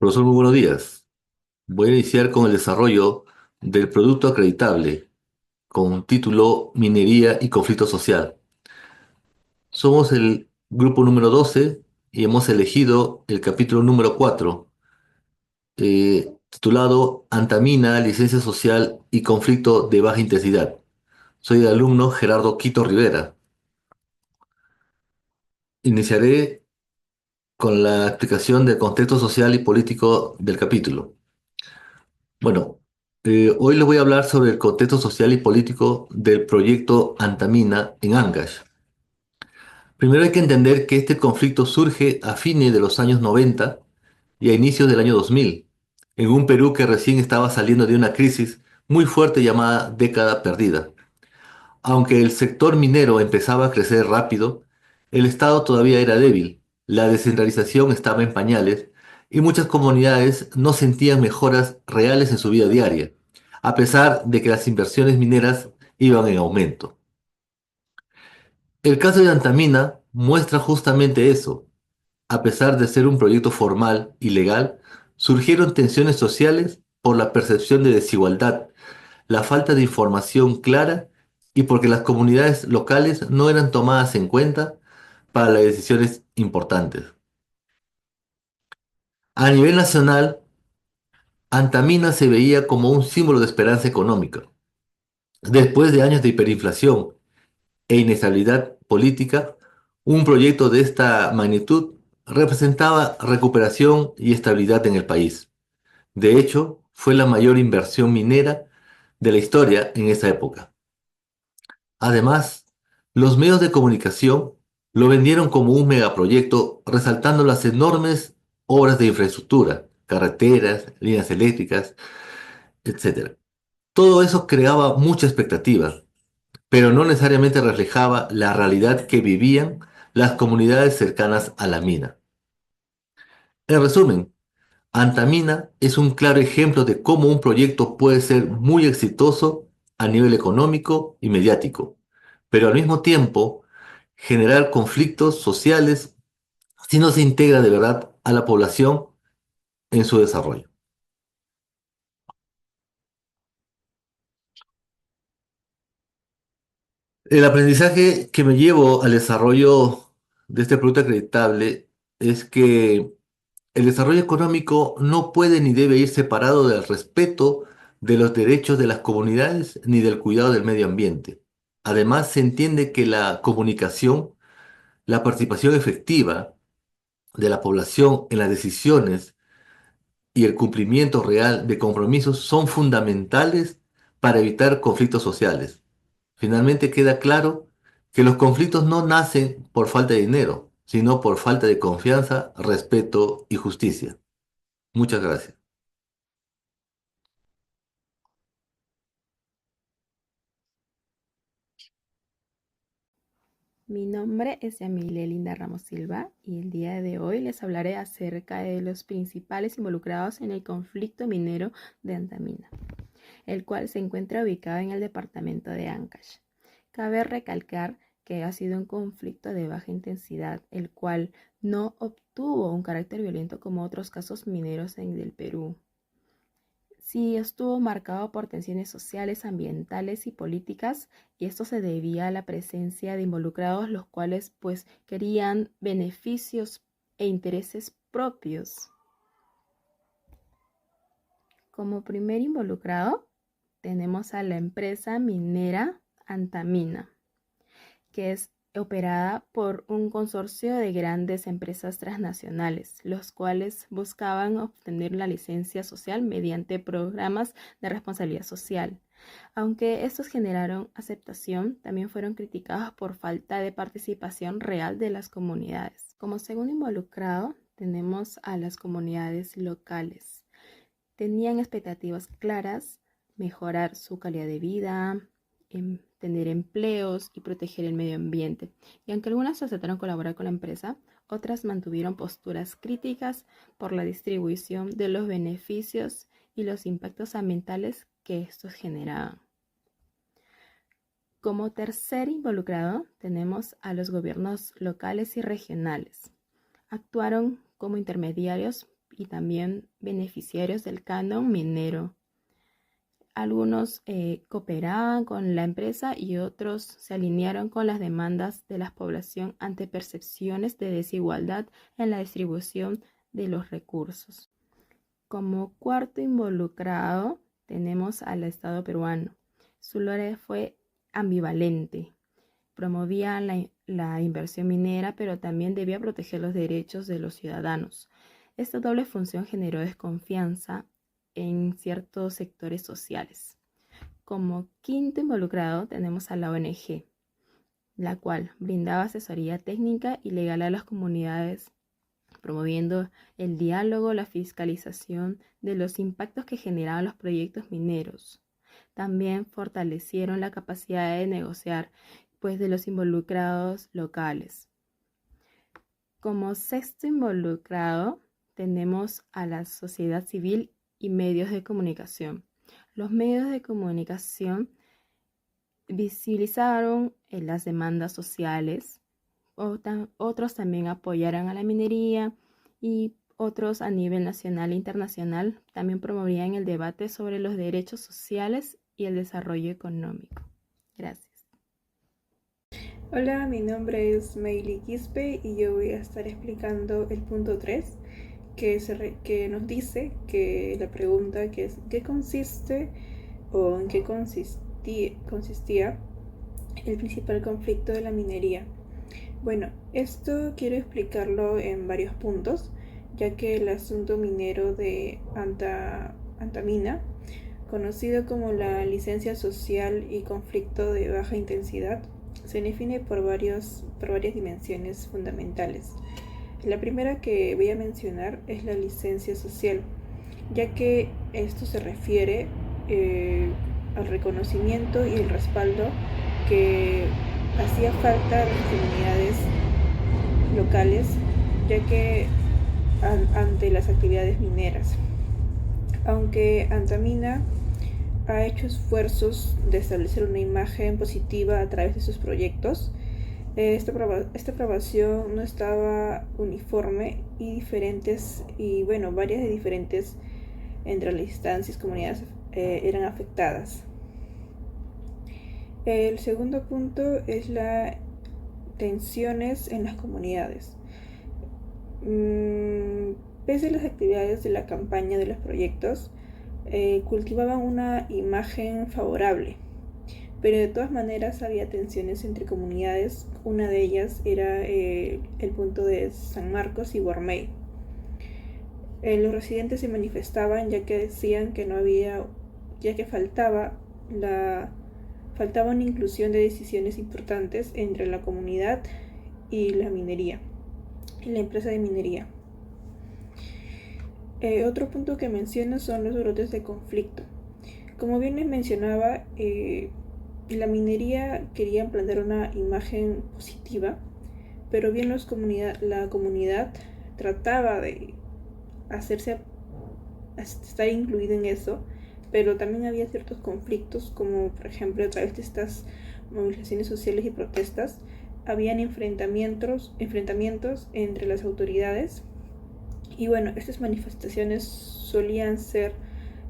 Profesor, muy buenos días. Voy a iniciar con el desarrollo del producto acreditable con título Minería y Conflicto Social. Somos el grupo número 12 y hemos elegido el capítulo número 4, titulado Antamina, Licencia Social y Conflicto de Baja Intensidad. Soy el alumno Gerardo Quito Rivera. Iniciaré con la explicación del contexto social y político del capítulo. Bueno, hoy les voy a hablar sobre el contexto social y político del proyecto Antamina en Ancash. Primero hay que entender que este conflicto surge a fines de los años 90 y a inicios del año 2000, en un Perú que recién estaba saliendo de una crisis muy fuerte llamada década perdida. Aunque el sector minero empezaba a crecer rápido, el Estado todavía era débil, la descentralización estaba en pañales y muchas comunidades no sentían mejoras reales en su vida diaria, a pesar de que las inversiones mineras iban en aumento. El caso de Antamina muestra justamente eso. A pesar de ser un proyecto formal y legal, surgieron tensiones sociales por la percepción de desigualdad, la falta de información clara y porque las comunidades locales no eran tomadas en cuenta para las decisiones importantes. A nivel nacional, Antamina se veía como un símbolo de esperanza económica. Después de años de hiperinflación e inestabilidad política, un proyecto de esta magnitud representaba recuperación y estabilidad en el país. De hecho, fue la mayor inversión minera de la historia en esa época. Además, los medios de comunicación lo vendieron como un megaproyecto, resaltando las enormes obras de infraestructura, carreteras, líneas eléctricas, etcétera. Todo eso creaba mucha expectativa, pero no necesariamente reflejaba la realidad que vivían las comunidades cercanas a la mina. En resumen, Antamina es un claro ejemplo de cómo un proyecto puede ser muy exitoso a nivel económico y mediático, pero al mismo tiempo generar conflictos sociales si no se integra de verdad a la población en su desarrollo. El aprendizaje que me llevo al desarrollo de este producto acreditable es que el desarrollo económico no puede ni debe ir separado del respeto de los derechos de las comunidades ni del cuidado del medio ambiente. Además, se entiende que la comunicación, la participación efectiva de la población en las decisiones y el cumplimiento real de compromisos son fundamentales para evitar conflictos sociales. Finalmente queda claro que los conflictos no nacen por falta de dinero, sino por falta de confianza, respeto y justicia. Muchas gracias. Mi nombre es Yamilet Linda Ramos Silva y el día de hoy les hablaré acerca de los principales involucrados en el conflicto minero de Antamina, el cual se encuentra ubicado en el departamento de Ancash. Cabe recalcar que ha sido un conflicto de baja intensidad, el cual no obtuvo un carácter violento como otros casos mineros en el Perú. Sí, estuvo marcado por tensiones sociales, ambientales y políticas, y esto se debía a la presencia de involucrados los cuales pues querían beneficios e intereses propios. Como primer involucrado tenemos a la empresa minera Antamina, que es operada por un consorcio de grandes empresas transnacionales, los cuales buscaban obtener la licencia social mediante programas de responsabilidad social. Aunque estos generaron aceptación, también fueron criticados por falta de participación real de las comunidades. Como segundo involucrado, tenemos a las comunidades locales. Tenían expectativas claras, mejorar su calidad de vida, tener empleos y proteger el medio ambiente. Y aunque algunas aceptaron colaborar con la empresa, otras mantuvieron posturas críticas por la distribución de los beneficios y los impactos ambientales que estos generaban. Como tercer involucrado tenemos a los gobiernos locales y regionales. Actuaron como intermediarios y también beneficiarios del canon minero. Algunos cooperaban con la empresa y otros se alinearon con las demandas de la población ante percepciones de desigualdad en la distribución de los recursos. Como cuarto involucrado tenemos al Estado peruano. Su lore fue ambivalente. Promovía la inversión minera, pero también debía proteger los derechos de los ciudadanos. Esta doble función generó desconfianza en ciertos sectores sociales. Como quinto involucrado tenemos a la ONG, la cual brindaba asesoría técnica y legal a las comunidades, promoviendo el diálogo, la fiscalización de los impactos que generaban los proyectos mineros. También fortalecieron la capacidad de negociar, pues, de los involucrados locales. Como sexto involucrado tenemos a la sociedad civil y medios de comunicación. Los medios de comunicación visibilizaron las demandas sociales, otros también apoyaron a la minería y otros a nivel nacional e internacional también promovían el debate sobre los derechos sociales y el desarrollo económico. Gracias. Hola, mi nombre es Meili Quispe y yo voy a estar explicando el punto 3 que nos dice que la pregunta que es ¿qué consiste o en qué consistía el principal conflicto de la minería? Bueno, esto quiero explicarlo en varios puntos, ya que el asunto minero de Antamina, conocido como la licencia social y conflicto de baja intensidad, se define por varias dimensiones fundamentales. La primera que voy a mencionar es la licencia social, ya que esto se refiere al reconocimiento y el respaldo que hacía falta a las comunidades locales, ya que ante las actividades mineras. Aunque Antamina ha hecho esfuerzos de establecer una imagen positiva a través de sus proyectos, esta aprobación no estaba uniforme y varias de diferentes entre las instancias comunidades eran afectadas. El segundo punto es las tensiones en las comunidades. Pese a las actividades de la campaña de los proyectos, cultivaban una imagen favorable, pero de todas maneras había tensiones entre comunidades. Una de ellas era el punto de San Marcos y Guarmey. Los residentes se manifestaban ya que decían que no había, ya que faltaba una inclusión de decisiones importantes entre la comunidad y la minería, y la empresa de minería. Otro punto que menciono son los brotes de conflicto. Como bien les mencionaba, la minería quería plantear una imagen positiva, pero bien la comunidad trataba de estar incluida en eso, pero también había ciertos conflictos, como por ejemplo a través de estas movilizaciones sociales y protestas, habían enfrentamientos entre las autoridades. Y bueno, estas manifestaciones solían ser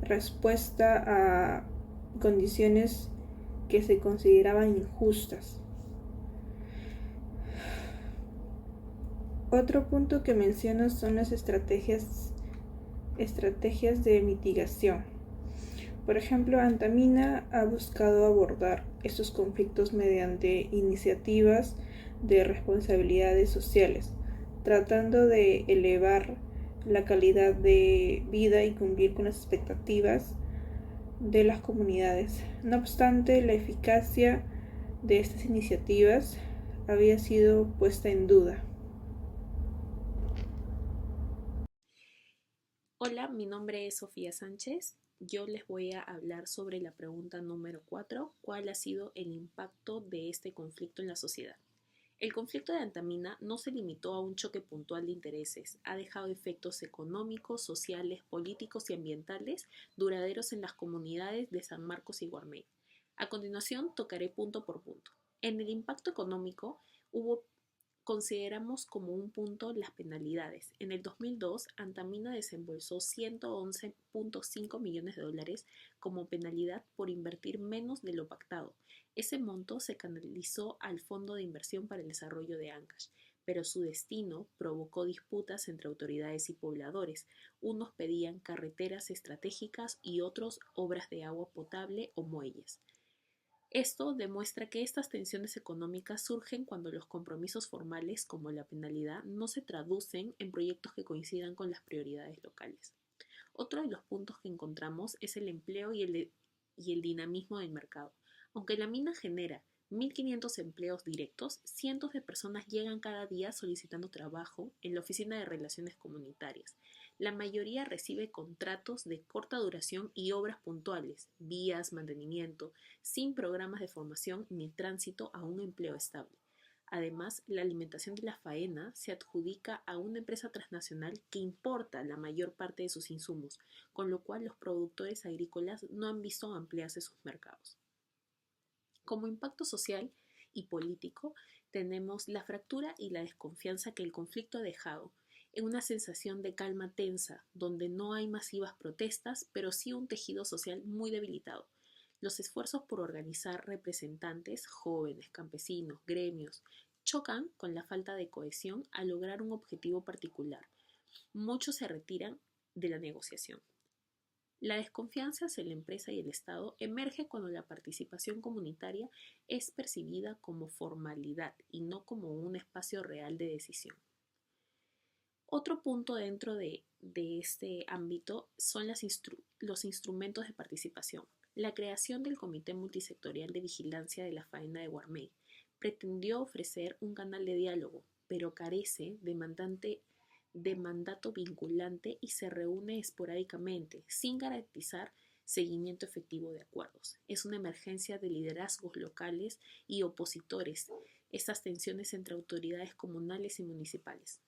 respuesta a condiciones que se consideraban injustas. Otro punto que menciono son las estrategias de mitigación. Por ejemplo, Antamina ha buscado abordar estos conflictos mediante iniciativas de responsabilidades sociales, tratando de elevar la calidad de vida y cumplir con las expectativas de las comunidades. No obstante, la eficacia de estas iniciativas había sido puesta en duda. Hola, mi nombre es Sofía Sánchez. Yo les voy a hablar sobre la pregunta número 4, ¿cuál ha sido el impacto de este conflicto en la sociedad? El conflicto de Antamina no se limitó a un choque puntual de intereses, ha dejado efectos económicos, sociales, políticos y ambientales duraderos en las comunidades de San Marcos y Guarmey. A continuación tocaré punto por punto. En el impacto económico hubo Consideramos como un punto las penalidades. En el 2002, Antamina desembolsó 111.5 millones de dólares como penalidad por invertir menos de lo pactado. Ese monto se canalizó al Fondo de Inversión para el Desarrollo de Ancash, pero su destino provocó disputas entre autoridades y pobladores. Unos pedían carreteras estratégicas y otros obras de agua potable o muelles. Esto demuestra que estas tensiones económicas surgen cuando los compromisos formales, como la penalidad, no se traducen en proyectos que coincidan con las prioridades locales. Otro de los puntos que encontramos es el empleo y el dinamismo del mercado. Aunque la mina genera 1.500 empleos directos, cientos de personas llegan cada día solicitando trabajo en la Oficina de Relaciones Comunitarias. La mayoría recibe contratos de corta duración y obras puntuales, vías, mantenimiento, sin programas de formación ni tránsito a un empleo estable. Además, la alimentación de la faena se adjudica a una empresa transnacional que importa la mayor parte de sus insumos, con lo cual los productores agrícolas no han visto ampliarse sus mercados. Como impacto social y político, tenemos la fractura y la desconfianza que el conflicto ha dejado, en una sensación de calma tensa, donde no hay masivas protestas, pero sí un tejido social muy debilitado. Los esfuerzos por organizar representantes, jóvenes, campesinos, gremios, chocan con la falta de cohesión al lograr un objetivo particular. Muchos se retiran de la negociación. La desconfianza hacia la empresa y el Estado emerge cuando la participación comunitaria es percibida como formalidad y no como un espacio real de decisión. Otro punto dentro de este ámbito son los instrumentos de participación. La creación del Comité Multisectorial de Vigilancia de la Faena de Guarmey pretendió ofrecer un canal de diálogo, pero carece de mandato vinculante y se reúne esporádicamente, sin garantizar seguimiento efectivo de acuerdos. Es una emergencia de liderazgos locales y opositores, estas tensiones entre autoridades comunales y municipales.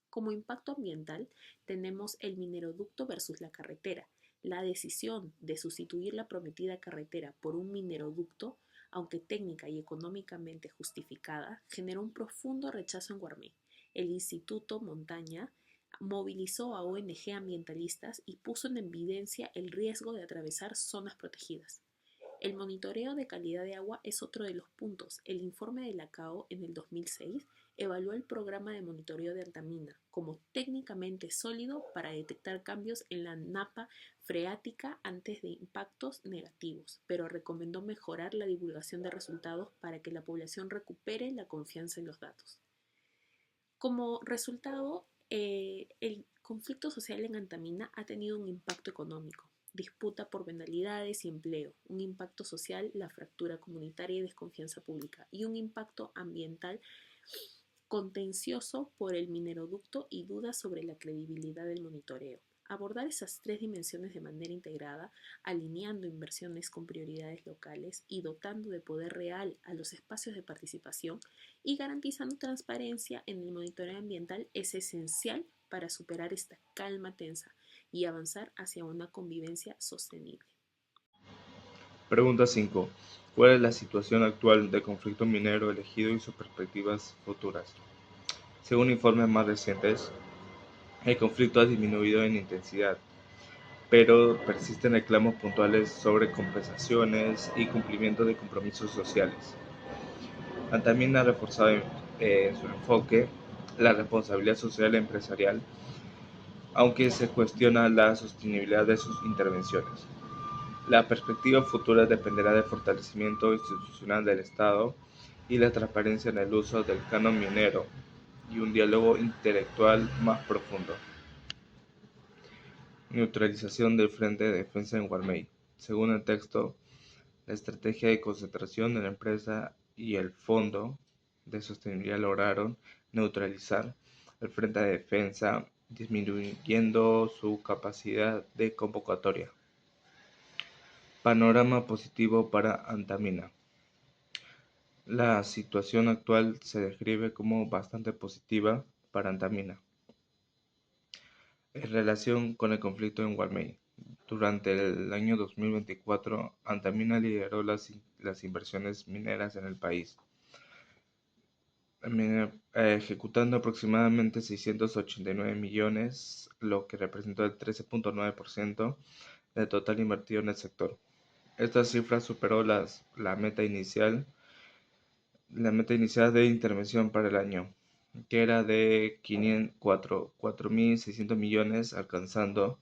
Como impacto ambiental, tenemos el mineroducto versus la carretera. La decisión de sustituir la prometida carretera por un mineroducto, aunque técnica y económicamente justificada, generó un profundo rechazo en Guarmey. El Instituto Montaña movilizó a ONG ambientalistas y puso en evidencia el riesgo de atravesar zonas protegidas. El monitoreo de calidad de agua es otro de los puntos. El informe de la CAO en el 2006 evaluó el programa de monitoreo de Antamina como técnicamente sólido para detectar cambios en la napa freática antes de impactos negativos, pero recomendó mejorar la divulgación de resultados para que la población recupere la confianza en los datos. Como resultado, el conflicto social en Antamina ha tenido un impacto económico, disputa por penalidades y empleo, un impacto social, la fractura comunitaria y desconfianza pública, y un impacto ambiental contencioso por el mineroducto y dudas sobre la credibilidad del monitoreo. Abordar esas tres dimensiones de manera integrada, alineando inversiones con prioridades locales y dotando de poder real a los espacios de participación y garantizando transparencia en el monitoreo ambiental es esencial para superar esta calma tensa y avanzar hacia una convivencia sostenible. Pregunta 5. ¿Cuál es la situación actual del conflicto minero elegido y sus perspectivas futuras? Según informes más recientes, el conflicto ha disminuido en intensidad, pero persisten reclamos puntuales sobre compensaciones y cumplimiento de compromisos sociales. También ha reforzado en su enfoque la responsabilidad social empresarial, aunque se cuestiona la sostenibilidad de sus intervenciones. La perspectiva futura dependerá del fortalecimiento institucional del Estado y la transparencia en el uso del canon minero y un diálogo intelectual más profundo. Neutralización del Frente de Defensa en Guarmey. Según el texto, la estrategia de concentración de la empresa y el Fondo de Sostenibilidad lograron neutralizar el Frente de Defensa, disminuyendo su capacidad de convocatoria. Panorama positivo para Antamina. La situación actual se describe como bastante positiva para Antamina. En relación con el conflicto en Guarmey, durante el año 2024, Antamina lideró las inversiones mineras en el país. ejecutando aproximadamente 689 millones, lo que representó el 13.9% del total invertido en el sector. Esta cifra superó la meta inicial de intervención para el año, que era de 4.600 millones, alcanzando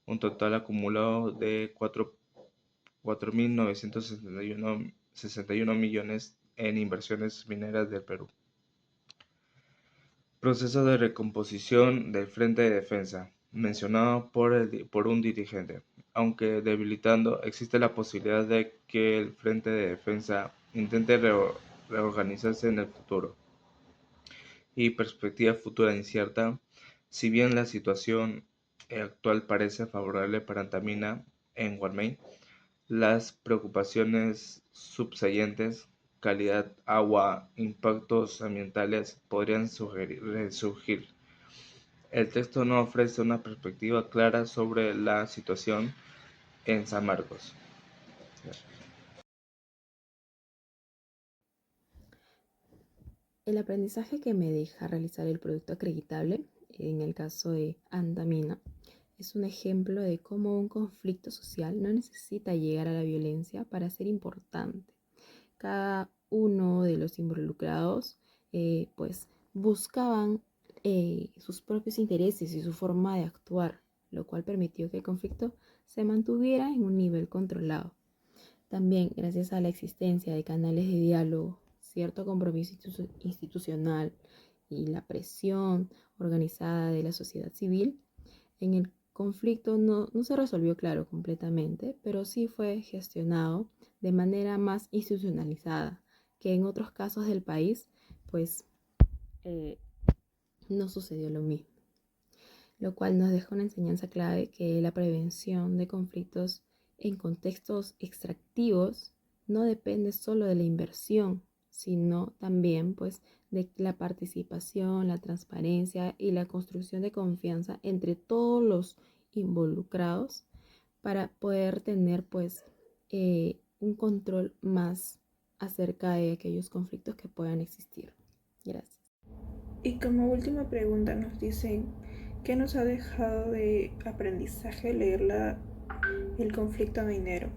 un total acumulado de 4.961 millones en inversiones mineras del Perú. Proceso de recomposición del Frente de Defensa, mencionado por un dirigente. Aunque debilitando, existe la posibilidad de que el Frente de Defensa intente reorganizarse en el futuro. Y perspectiva futura incierta, si bien la situación actual parece favorable para Antamina en Guarmey, las preocupaciones subsiguientes, calidad, agua, impactos ambientales, podrían resurgir. El texto no ofrece una perspectiva clara sobre la situación en San Marcos. El aprendizaje que me deja realizar el producto acreditable, en el caso de Antamina, es un ejemplo de cómo un conflicto social no necesita llegar a la violencia para ser importante. Cada uno de los involucrados pues buscaban sus propios intereses y su forma de actuar, lo cual permitió que el conflicto se mantuviera en un nivel controlado. También gracias a la existencia de canales de diálogo, cierto compromiso institucional y la presión organizada de la sociedad civil, en el conflicto no se resolvió, claro, completamente, pero sí fue gestionado de manera más institucionalizada que en otros casos del país, pues eh, no sucedió lo mismo, lo cual nos deja una enseñanza clave que la prevención de conflictos en contextos extractivos no depende solo de la inversión, sino también pues de la participación, la transparencia y la construcción de confianza entre todos los involucrados para poder tener pues un control más acerca de aquellos conflictos que puedan existir. Gracias. Y como última pregunta nos dicen, ¿qué nos ha dejado de aprendizaje leer el conflicto minero?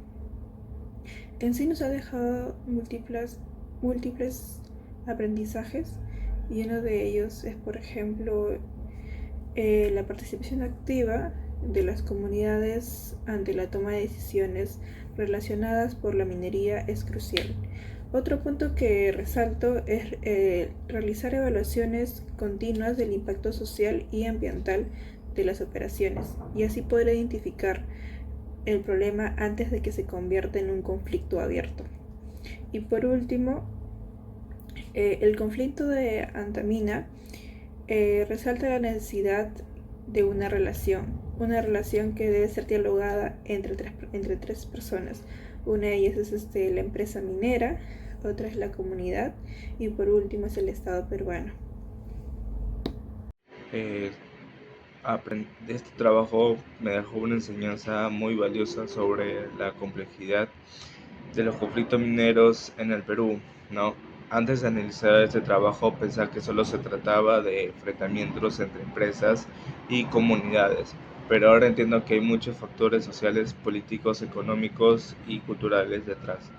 En sí nos ha dejado múltiples aprendizajes y uno de ellos es, por ejemplo, la participación activa de las comunidades ante la toma de decisiones relacionadas por la minería es crucial. Otro punto que resalto es realizar evaluaciones continuas del impacto social y ambiental de las operaciones y así poder identificar el problema antes de que se convierta en un conflicto abierto. Y por último, el conflicto de Antamina resalta la necesidad de una relación que debe ser dialogada entre tres personas. Una de ellas es la empresa minera, otra es la comunidad y por último es el Estado peruano. Eh, Este trabajo me dejó una enseñanza muy valiosa sobre la complejidad de los conflictos mineros en el Perú, ¿no? Antes de analizar este trabajo pensaba que solo se trataba de enfrentamientos entre empresas y comunidades, pero ahora entiendo que hay muchos factores sociales, políticos, económicos y culturales detrás.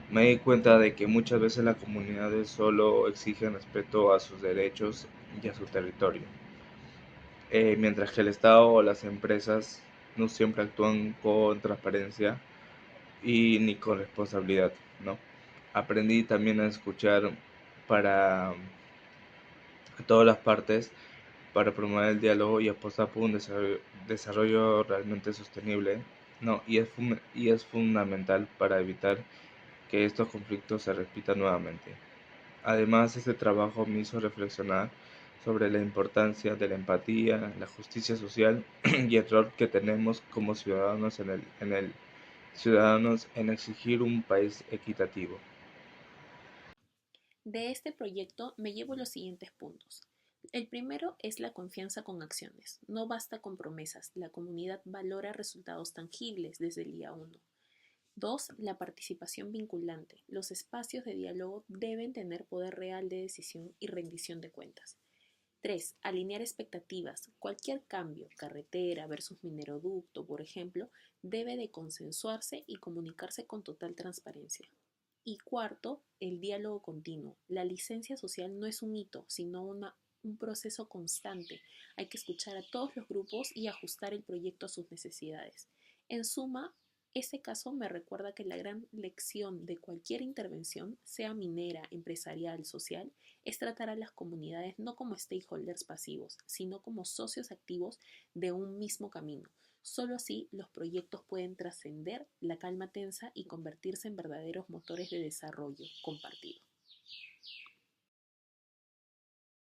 Me di cuenta de que muchas veces las comunidades solo exigen respeto a sus derechos y a su territorio, mientras que el Estado o las empresas no siempre actúan con transparencia y ni con responsabilidad, ¿no? Aprendí también a escuchar para a todas las partes para promover el diálogo y apostar por un desarrollo realmente sostenible, ¿no? Y es fundamental para evitar que estos conflictos se repitan nuevamente. Además, este trabajo me hizo reflexionar sobre la importancia de la empatía, la justicia social y el rol que tenemos como ciudadanos ciudadanos en exigir un país equitativo. De este proyecto me llevo los siguientes puntos. El primero es la confianza con acciones. No basta con promesas, la comunidad valora resultados tangibles desde el día 1. 2. La participación vinculante. Los espacios de diálogo deben tener poder real de decisión y rendición de cuentas. 3. Alinear expectativas. Cualquier cambio, carretera versus mineroducto, por ejemplo, debe de consensuarse y comunicarse con total transparencia. Y cuarto, el diálogo continuo. La licencia social no es un hito, sino un proceso constante. Hay que escuchar a todos los grupos y ajustar el proyecto a sus necesidades. En suma, este caso me recuerda que la gran lección de cualquier intervención, sea minera, empresarial, social, es tratar a las comunidades no como stakeholders pasivos, sino como socios activos de un mismo camino. Solo así los proyectos pueden trascender la calma tensa y convertirse en verdaderos motores de desarrollo compartido.